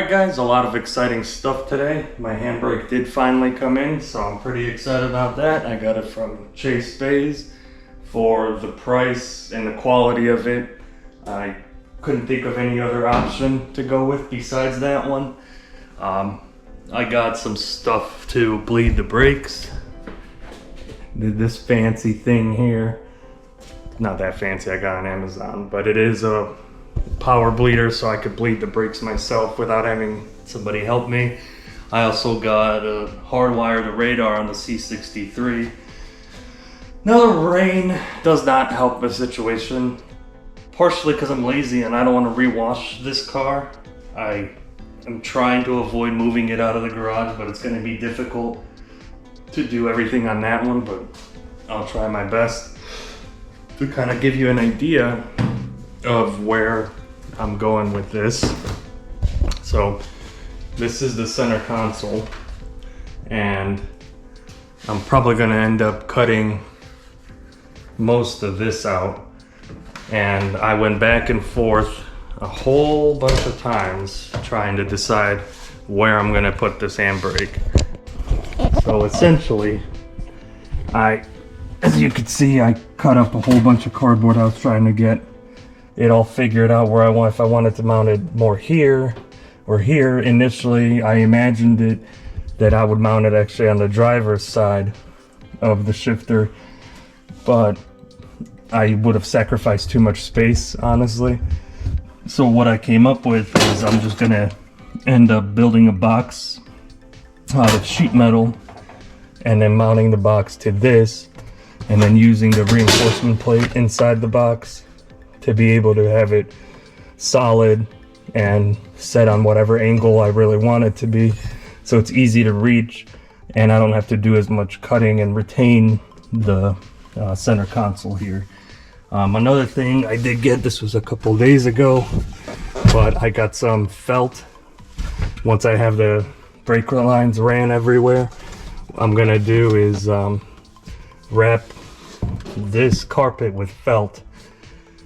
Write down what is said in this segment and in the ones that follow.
Alright guys, a lot of exciting stuff today. My handbrake did finally come in, so I'm pretty excited about that. I got it from Chase Bays. For the price and the quality of it, I couldn't think of any other option to go with besides that one. I got some stuff to bleed the brakes. This fancy thing here. Not that fancy, I got on Amazon, but it is a power bleeder so I could bleed the brakes myself without having somebody help me. I also got a hardwire the radar on the C63. Now the rain does not help the situation, partially because I'm lazy and I don't want to rewash this car. I am trying to avoid moving it out of the garage, but it's going to be difficult to do everything on that one, but I'll try my best to kind of give you an idea of where I'm going with this. So this is the center console, and I'm probably going to end up cutting most of this out. And I went back and forth a whole bunch of times trying to decide where I'm going to put this handbrake. So essentially, as you can see, I cut up a whole bunch of cardboard. I was trying to get it all figured out where I want, if I wanted to mount it more here or here. Initially, I imagined it that I would mount it actually on the driver's side of the shifter, but I would have sacrificed too much space, honestly. So what I came up with is I'm just gonna end up building a box out of sheet metal and then mounting the box to this, and then using the reinforcement plate inside the box to be able to have it solid and set on whatever angle I really want it to be, so it's easy to reach and I don't have to do as much cutting and retain the center console here. Another thing I did get, this was a couple days ago, but I got some felt. Once I have the brake lines ran everywhere, what I'm gonna do is wrap this carpet with felt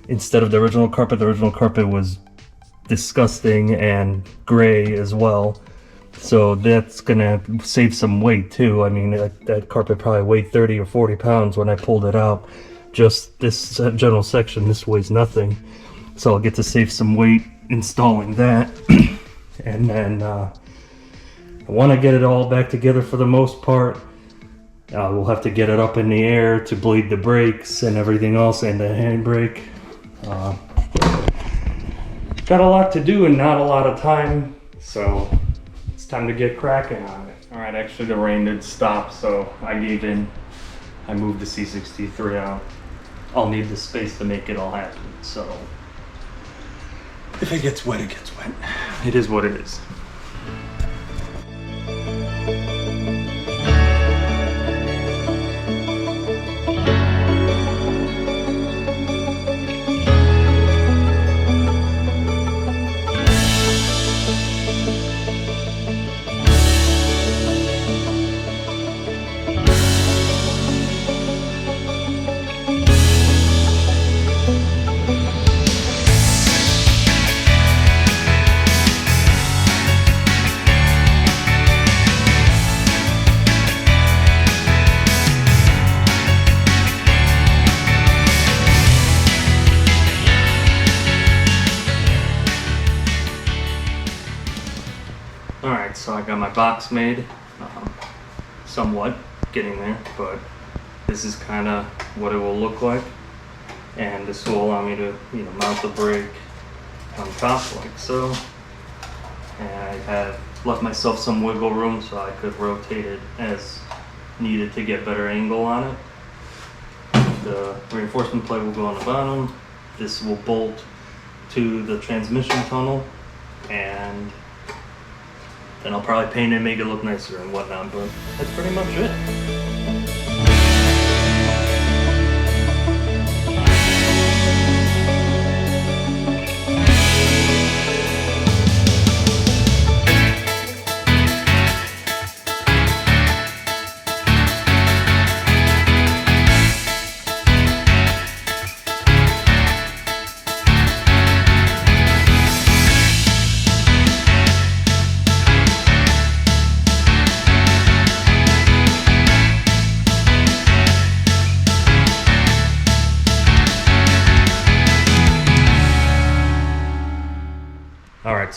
instead of the original carpet. The original carpet was disgusting and gray as well, so that's gonna save some weight too. I mean, that carpet probably weighed 30 or 40 pounds when I pulled it out. Just this general section, this weighs nothing, so I'll get to save some weight installing that. And then I want to get it all back together for the most part. We'll have to get it up in the air to bleed the brakes and everything else, and the handbrake. Got a lot to do and not a lot of time, so it's time to get cracking on it. All right, actually the rain did stop, so I gave in. I moved the C63 out. I'll need the space to make it all happen, so if it gets wet, it gets wet. It is what it is. Alright, so I got my box made, somewhat getting there, but this is kind of what it will look like, and this will allow me to, mount the brake on top like so. And I have left myself some wiggle room so I could rotate it as needed to get better angle on it. The reinforcement plate will go on the bottom. This will bolt to the transmission tunnel, and then I'll probably paint it and make it look nicer and whatnot, but that's pretty much it.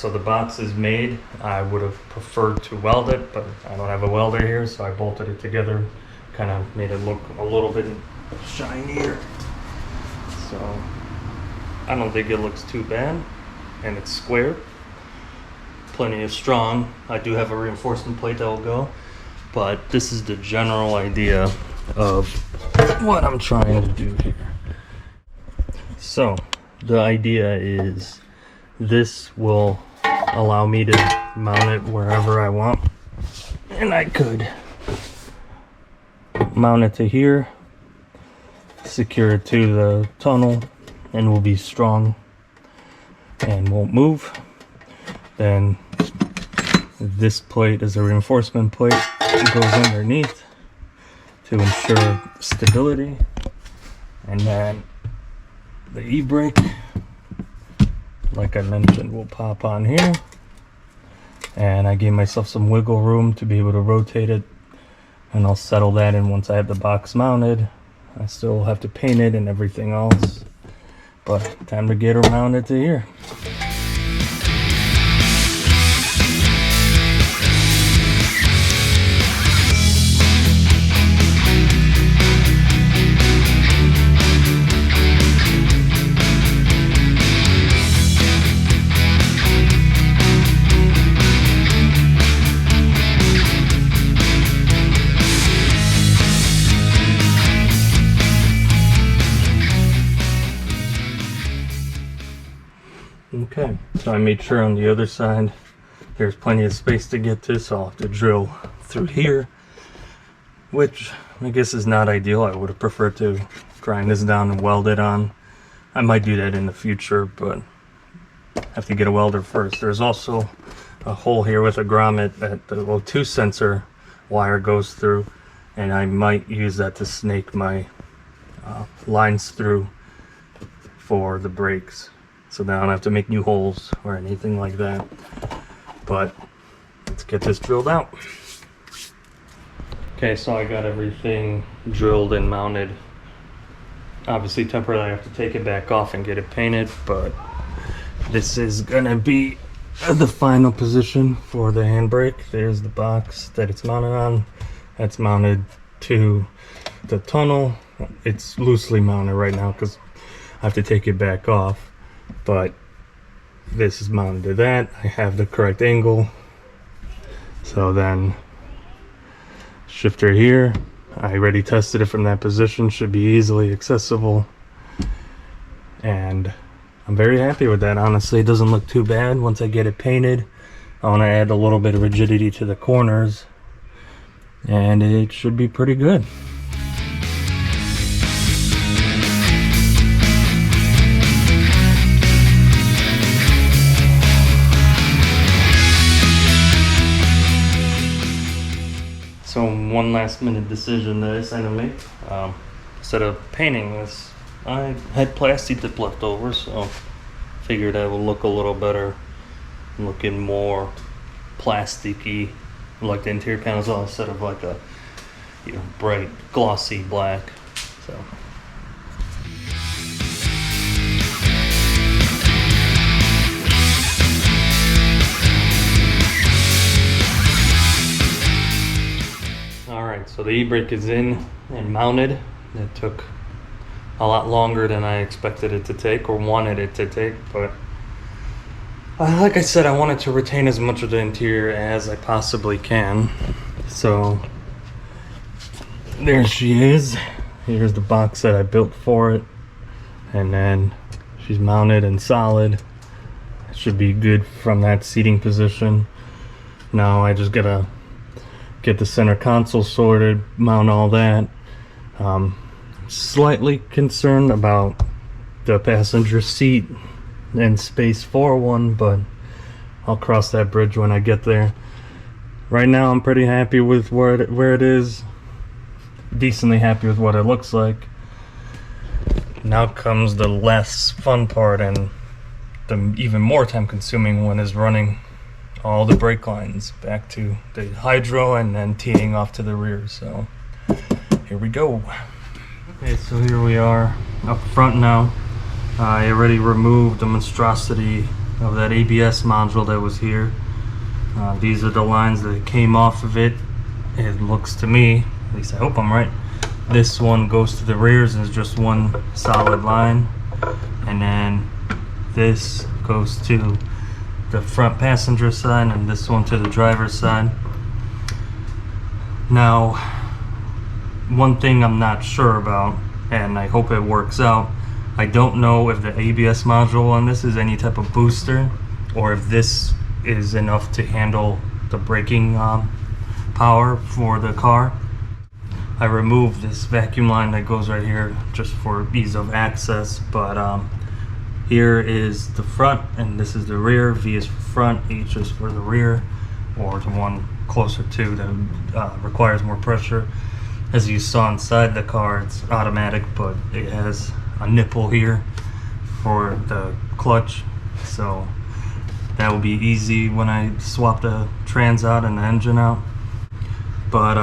So the box is made. I would have preferred to weld it, but I don't have a welder here, so I bolted it together. Kind of made it look a little bit shinier. So I don't think it looks too bad, and it's square. Plenty of strong. I do have a reinforcement plate that will go, but this is the general idea of what I'm trying to do here. So the idea is this will allow me to mount it wherever I want, and I could mount it to here, secure it to the tunnel, and will be strong and won't move. Then this plate is a reinforcement plate. It goes underneath to ensure stability, and then the e-brake, like I mentioned, will pop on here, and I gave myself some wiggle room to be able to rotate it, and I'll settle that in once I have the box mounted. I still have to paint it and everything else, but time to get her mounted to here. Okay, so I made sure on the other side there's plenty of space to get to, so I'll have to drill through here, which I guess is not ideal. I would have preferred to grind this down and weld it on. I might do that in the future, but I have to get a welder first. There's also a hole here with a grommet that the O2 sensor wire goes through, and I might use that to snake my lines through for the brakes. So now I don't have to make new holes or anything like that. But let's get this drilled out. Okay, so I got everything drilled and mounted. Obviously temporarily I have to take it back off and get it painted, but this is gonna be the final position for the handbrake. There's the box that it's mounted on. That's mounted to the tunnel. It's loosely mounted right now because I have to take it back off. But this is mounted to that. I have the correct angle. So then shifter here, I already tested it from that position, should be easily accessible, and I'm very happy with that. Honestly, it doesn't look too bad. Once I get it painted, I want to add a little bit of rigidity to the corners, and it should be pretty good. So one last minute decision that I decided to make. Instead of painting this, I had plastic dip left over, so figured that would look a little better, looking more plasticky, like the interior panels on, instead of like a bright glossy black. So. So the e-brake is in and mounted. It took a lot longer than I expected it to take or wanted it to take, but like I said, I wanted to retain as much of the interior as I possibly can. So there she is. Here's the box that I built for it, and then she's mounted and solid. It should be good from that seating position. Now I just gotta get the center console sorted, mount all that. Slightly concerned about the passenger seat and space for one, but I'll cross that bridge when I get there. Right now I'm pretty happy with where it is. Decently happy with what it looks like. Now comes the less fun part, and the even more time consuming one is running all the brake lines back to the hydro and then teeing off to the rear. So here we go. Okay, so here we are up front now. I already removed the monstrosity of that ABS module that was here. These are the lines that came off of it. It looks to me, at least I hope I'm right, this one goes to the rears and is just one solid line, and then this goes to the front passenger side and this one to the driver's side. Now, one thing I'm not sure about, and I hope it works out, I don't know if the ABS module on this is any type of booster, or if this is enough to handle the braking power for the car. I removed this vacuum line that goes right here just for ease of access, but here is the front and this is the rear. V is for front, H is for the rear, or the one closer to that requires more pressure. As you saw inside the car, it's automatic, but it has a nipple here for the clutch, so that will be easy when I swap the trans out and the engine out. But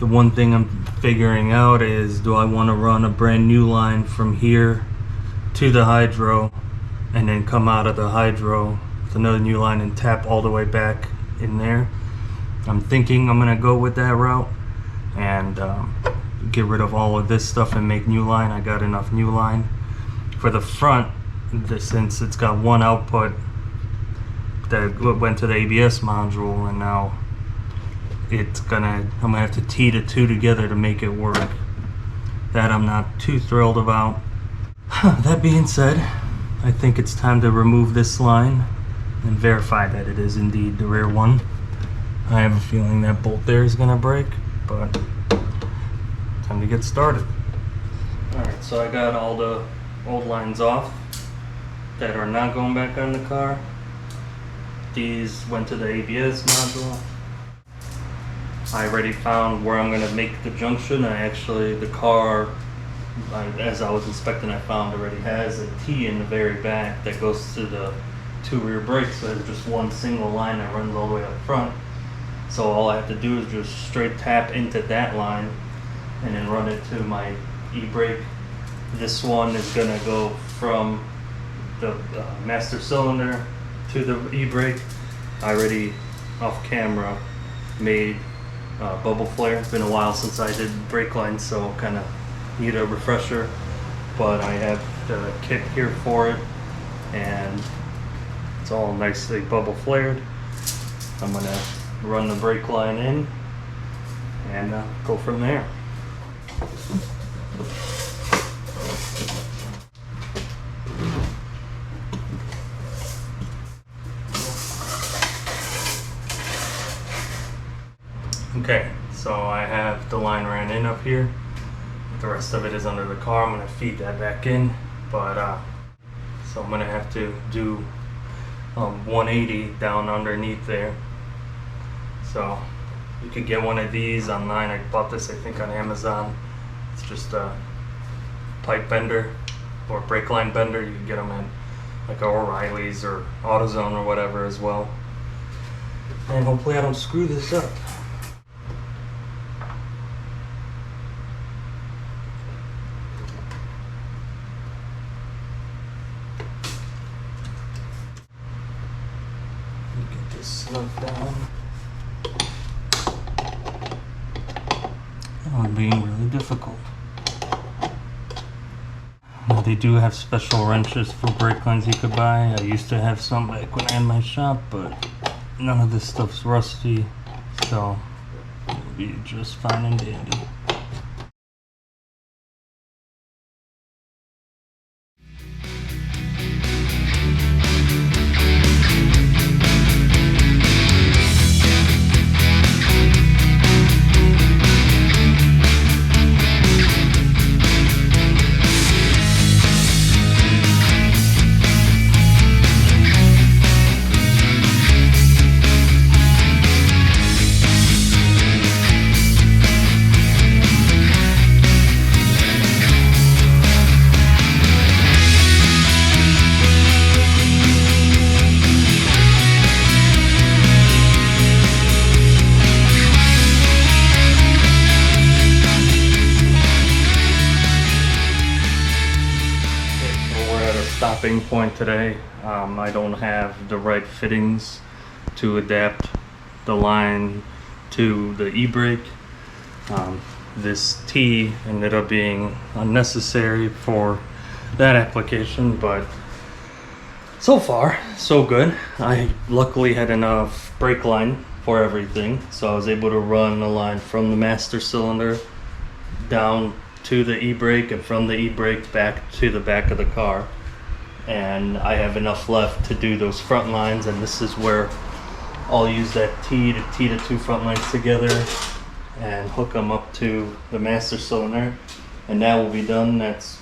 the one thing I'm figuring out is, do I want to run a brand new line from here to the hydro and then come out of the hydro with another new line and tap all the way back in there? I'm thinking I'm gonna go with that route and get rid of all of this stuff and make new line. I got enough new line. For the front, since it's got one output that went to the ABS module, and now I'm gonna have to tee the two together to make it work. That I'm not too thrilled about. That being said, I think it's time to remove this line and verify that it is indeed the rear one. I have a feeling that bolt there is gonna break, but time to get started. Alright, so I got all the old lines off that are not going back on the car. These went to the ABS module. I already found where I'm going to make the junction. The car, as I was inspecting, I found already has a T in the very back that goes to the two rear brakes. So there's just one single line that runs all the way up front. So all I have to do is just straight tap into that line and then run it to my e-brake. This one is going to go from the master cylinder to the e-brake. I already, off camera, made bubble flare. It's been a while since I did brake lines, so kind of need a refresher. But I have the kit here for it, and it's all nicely bubble flared. I'm going to run the brake line in and go from there. Okay, so I have the line ran in up here. The rest of it is under the car. I'm going to feed that back in, but so I'm going to have to do 180 down underneath there. So you could get one of these online. I bought this, I think, on Amazon. It's just a pipe bender or brake line bender. You can get them at like O'Reilly's or AutoZone or whatever as well. And hopefully I don't screw this up. Snug down. Oh, I'm being really difficult. Now, they do have special wrenches for brake lines you could buy. I used to have some back when I had my shop, but none of this stuff's rusty, so it'll be just fine and dandy. stopping point today. I don't have the right fittings to adapt the line to the e-brake. This T ended up being unnecessary for that application, but so far so good. I luckily had enough brake line for everything, so I was able to run the line from the master cylinder down to the e-brake and from the e-brake back to the back of the car, and I have enough left to do those front lines, and this is where I'll use that T to 2 front lines together and hook them up to the master cylinder, and that will be done. That's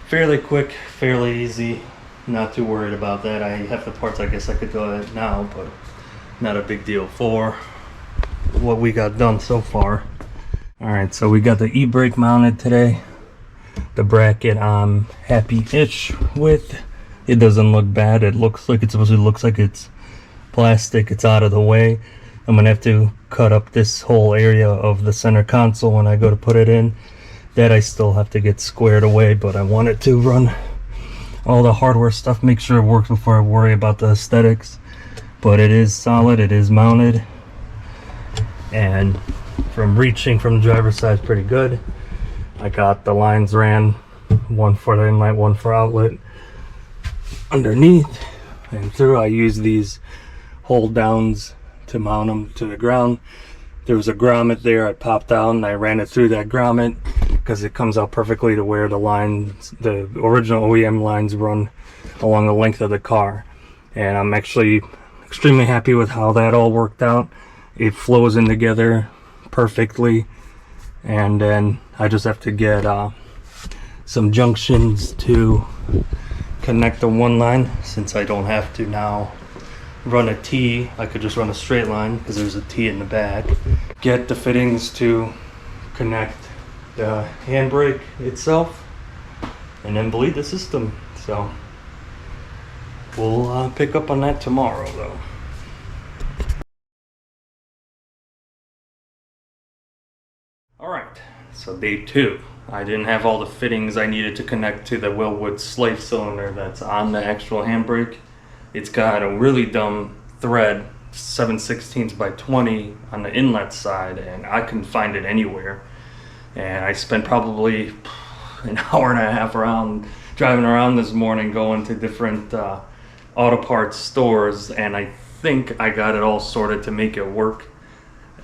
fairly quick, fairly easy, not too worried about that. I have the parts, I guess I could do it now, but not a big deal for what we got done so far. Alright, so we got the e-brake mounted today. The bracket I'm happy-ish with. It doesn't look bad. It looks like it's plastic. It's out of the way. I'm gonna have to cut up this whole area of the center console when I go to put it in. That I still have to get squared away, but I wanted to run all the hardware stuff, make sure it works before I worry about the aesthetics. But it is solid, it is mounted, and from reaching from the driver's side is pretty good. I got the lines ran, one for the inlet, one for outlet, underneath and through. I use these hold downs to mount them to the ground. There was a grommet there I popped out and I ran it through that grommet because it comes out perfectly to where the lines, the original OEM lines, run along the length of the car. And I'm actually extremely happy with how that all worked out. It flows in together perfectly, and then I just have to get some junctions to connect the one line. Since I don't have to now run a T, I could just run a straight line because there's a T in the back. Get the fittings to connect the handbrake itself, and then bleed the system. So we'll pick up on that tomorrow though. Alright, so day 2. I didn't have all the fittings I needed to connect to the Wilwood slave cylinder that's on the actual handbrake. It's got a really dumb thread, 7/16 by 20 on the inlet side, and I couldn't find it anywhere. And I spent probably an hour and a half driving around this morning, going to different auto parts stores, and I think I got it all sorted to make it work.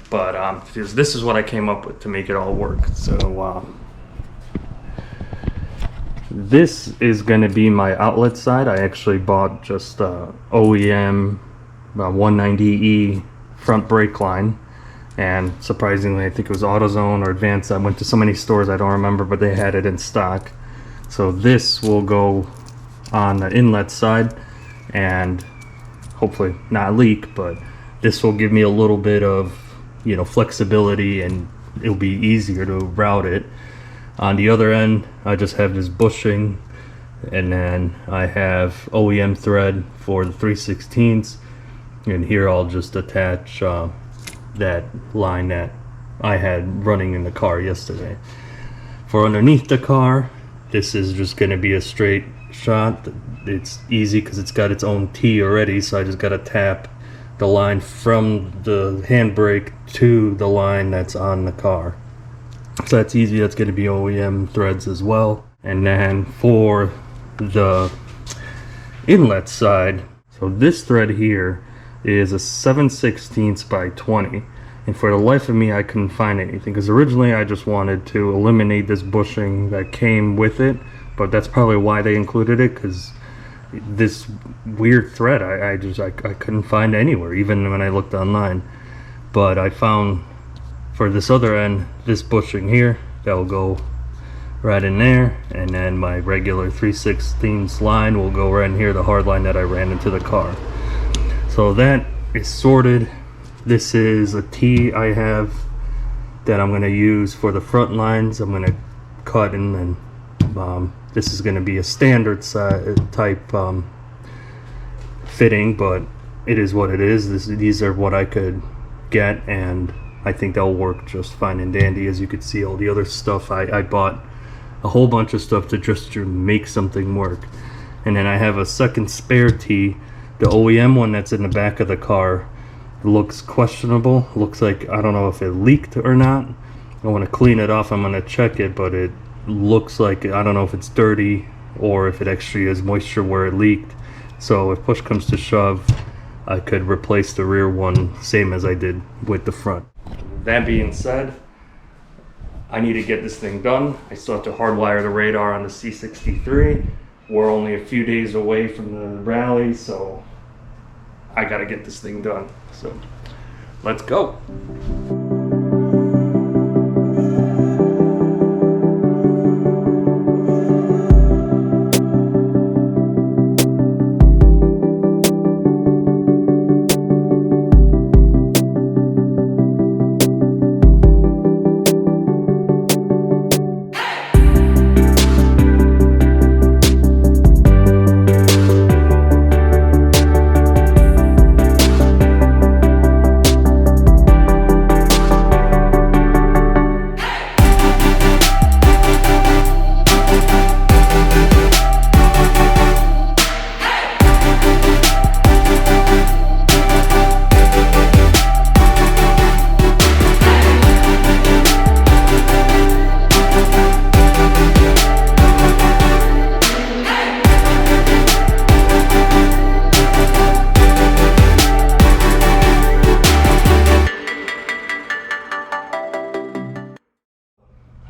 But this is what I came up with to make it all work. So this is going to be my outlet side. I actually bought just OEM 190E front brake line, and surprisingly I think it was AutoZone or Advance. I went to so many stores I don't remember, but they had it in stock. So this will go on the inlet side and hopefully not leak, but this will give me a little bit of, you know, flexibility, and it'll be easier to route it. On the other end, I just have this bushing, and then I have OEM thread for the 3/16, and here I'll just attach that line that I had running in the car yesterday. For underneath the car, this is just going to be a straight shot. It's easy because it's got its own T already, so I just got to tap the line from the handbrake to the line that's on the car. So that's easy. That's going to be OEM threads as well. And then for the inlet side, so this thread here is a 7/16 by 20, and for the life of me I couldn't find anything, because originally I just wanted to eliminate this bushing that came with it, but that's probably why they included it, because this weird thread I couldn't find anywhere, even when I looked online. But I found for this other end this bushing here that will go right in there, and then my regular 3/16 line will go right in here, the hard line that I ran into the car. So that is sorted. This is a T I have that I'm going to use for the front lines. I'm going to cut, and then this is going to be a standard type fitting, but it is what it is. These are what I could get, and I think they'll work just fine and dandy. As you can see, all the other stuff I bought a whole bunch of stuff to just to make something work, And then I have a second spare tee, the OEM one that's in the back of the car. It looks questionable. Looks like, I don't know if it leaked or not. I want to clean it off. I'm going to check it, but it looks like, I don't know if it's dirty or if it actually has moisture where it leaked. So if push comes to shove, I could replace the rear one same as I did with the front. That being said, I need to get this thing done. I still have to hardwire the radar on the C63. We're only a few days away from the rally, so I gotta get this thing done. So let's go.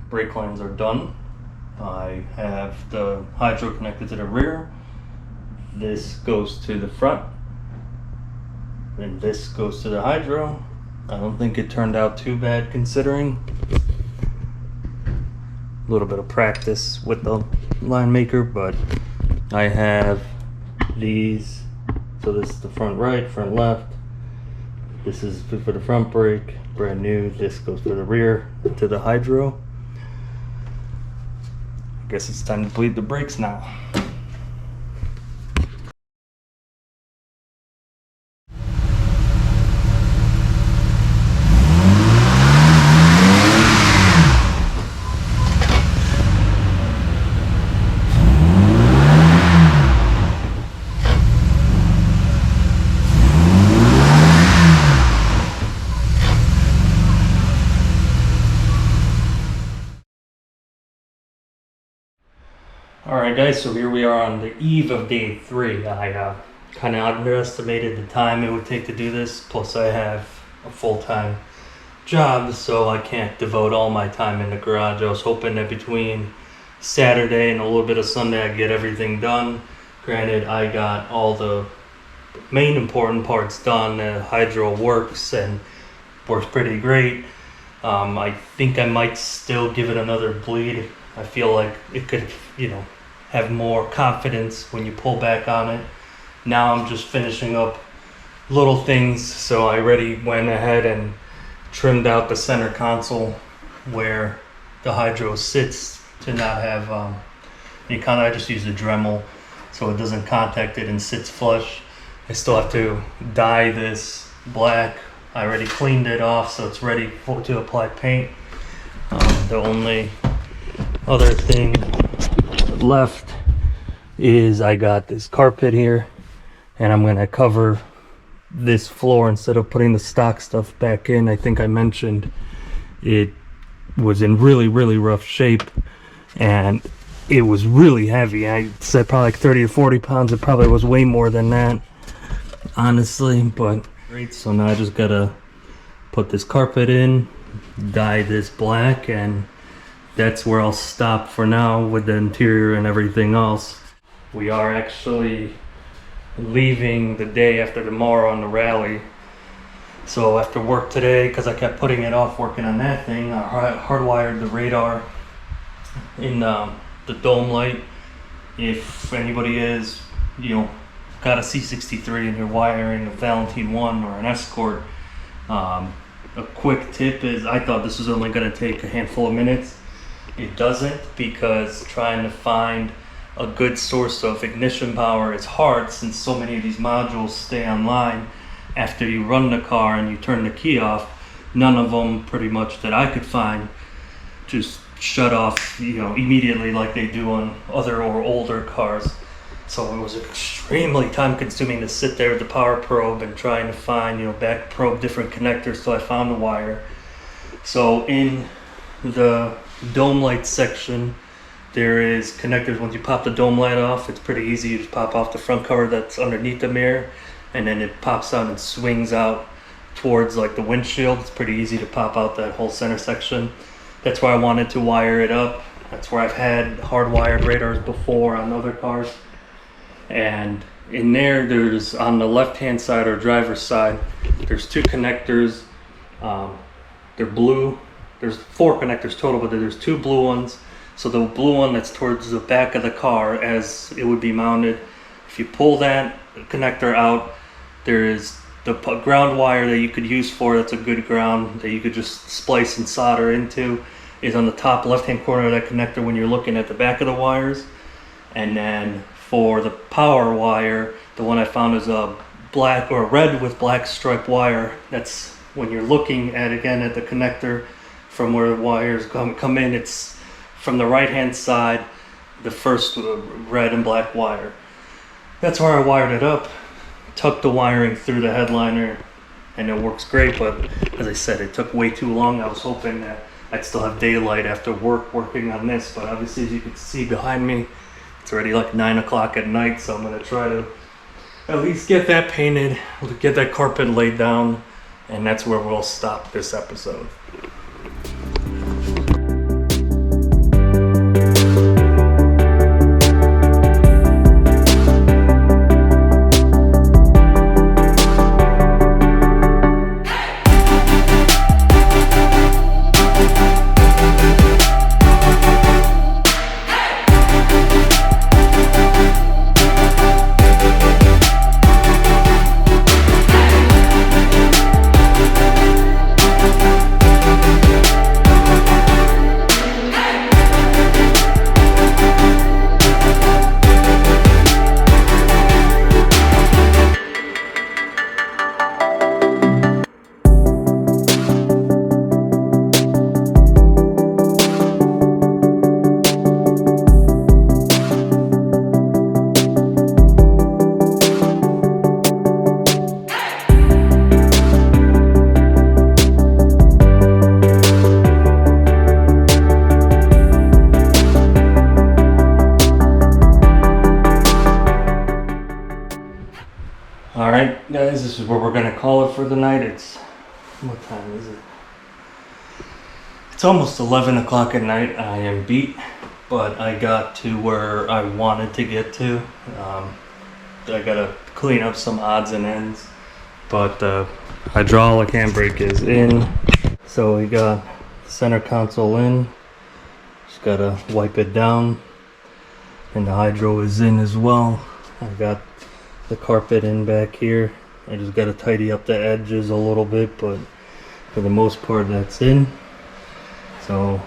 Brake lines are done. I have the hydro connected to the rear. This goes to the front. And this goes to the hydro. I don't think it turned out too bad considering. A little bit of practice with the line maker, but I have these. So this is the front right, front left. This is for the front brake, brand new. This goes for the rear, to the hydro. I guess it's time to bleed the brakes now. Alright guys, so here we are on the eve of day 3. I kind of underestimated the time it would take to do this, plus I have a full-time job, so I can't devote all my time in the garage. I was hoping that between Saturday and a little bit of Sunday I'd get everything done. Granted, I got all the main important parts done. The hydro works and works pretty great. I think I might still give it another bleed. I feel like it could, have more confidence when you pull back on it. Now I'm just finishing up little things, so I already went ahead and trimmed out the center console where the hydro sits to not have I just use a Dremel so it doesn't contact it and sits flush. I still have to dye this black. I already cleaned it off, so it's ready to apply paint. The only other thing left is I got this carpet here, and I'm gonna cover this floor instead of putting the stock stuff back in. I think I mentioned it was in really rough shape, and it was really heavy. I said probably like 30 to 40 pounds. It probably was way more than that, honestly, but great. So now I just gotta put this carpet in, dye this black, and that's where I'll stop for now with the interior and everything else. We are actually leaving the day after tomorrow on the rally. So after work today, because I kept putting it off working on that thing, I hardwired the radar in the dome light. If anybody is, got a C63 and you're wiring a Valentine 1 or an Escort, a quick tip is, I thought this was only going to take a handful of minutes. It doesn't, because trying to find a good source of ignition power is hard, since so many of these modules stay online after you run the car and you turn the key off. None of them, pretty much that I could find, just shut off immediately like they do on other or older cars. So it was extremely time consuming to sit there with the power probe and trying to find, back probe different connectors till I found the wire. So in the dome light section, there is connectors. Once you pop the dome light off, it's pretty easy. You just pop off the front cover that's underneath the mirror, and then it pops out and swings out towards like the windshield. It's pretty easy to pop out that whole center section. That's where I wanted to wire it up. That's where I've had hardwired radars before on other cars. And in there's on the left hand side or driver's side, there's two connectors. They're blue. There's 4 connectors total, but there's 2 blue ones. So the blue one that's towards the back of the car, as it would be mounted, if you pull that connector out, there is the ground wire that you could use for, that's a good ground that you could just splice and solder into, is on the top left hand corner of that connector when you're looking at the back of the wires. And then for the power wire, the one I found is a black or red with black striped wire. That's when you're looking at, again, at the connector from where the wires come in, it's from the right hand side, the first red and black wire. That's where I wired it up, tucked the wiring through the headliner, and it works great. But as I said, it took way too long. I was hoping that I'd still have daylight after working on this, but obviously, as you can see behind me, it's already like 9 o'clock at night, so I'm going to try to at least get that painted, get that carpet laid down, and that's where we'll stop this episode. Alright guys, this is where we're going to call it for the night. What time is it? It's almost 11 o'clock at night. I am beat, but I got to where I wanted to get to. I got to clean up some odds and ends, but the hydraulic handbrake is in. So we got the center console in. Just got to wipe it down, and the hydro is in as well. I got the carpet in back here. I just got to tidy up the edges a little bit, but for the most part that's in. So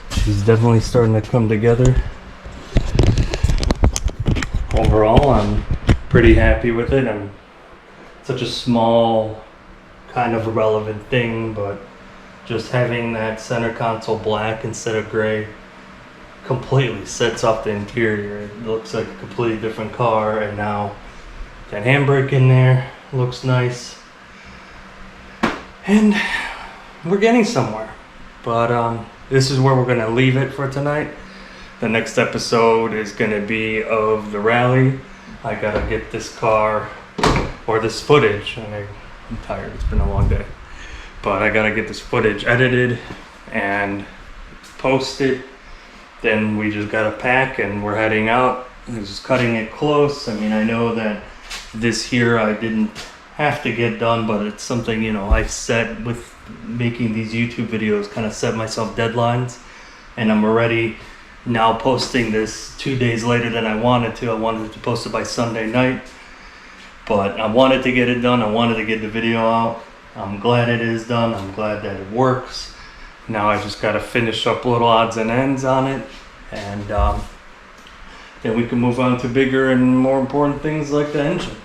she's definitely starting to come together. Overall, I'm pretty happy with it. I'm such a small, kind of irrelevant thing, but just having that center console black instead of gray completely sets off the interior. It looks like a completely different car, and now that handbrake in there looks nice, and we're getting somewhere. But this is where we're gonna leave it for tonight. The next episode is gonna be of the rally. I gotta get this car, or this footage, and I'm tired, it's been a long day, but I gotta get this footage edited and posted. Then we just gotta pack and we're heading out. I'm just cutting it close. I mean, I know that this here I didn't have to get done, but it's something, I've set with making these YouTube videos, kind of set myself deadlines, and I'm already now posting this 2 days later than I wanted to. I wanted to post it by Sunday night, but I wanted to get it done. I wanted to get the video out. I'm glad it is done. I'm glad that it works. Now I just got to finish up little odds and ends on it, and then we can move on to bigger and more important things like the engine.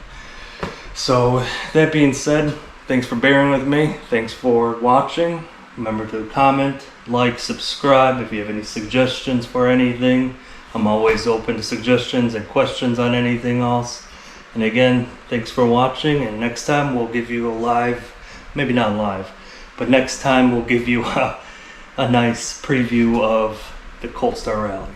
So that being said, thanks for bearing with me. Thanks for watching. Remember to comment, like, subscribe. If you have any suggestions for anything, I'm always open to suggestions and questions on anything else. And again, thanks for watching, and next time we'll give you a live, maybe not live, but next time we'll give you a nice preview of the Cold Star Rally.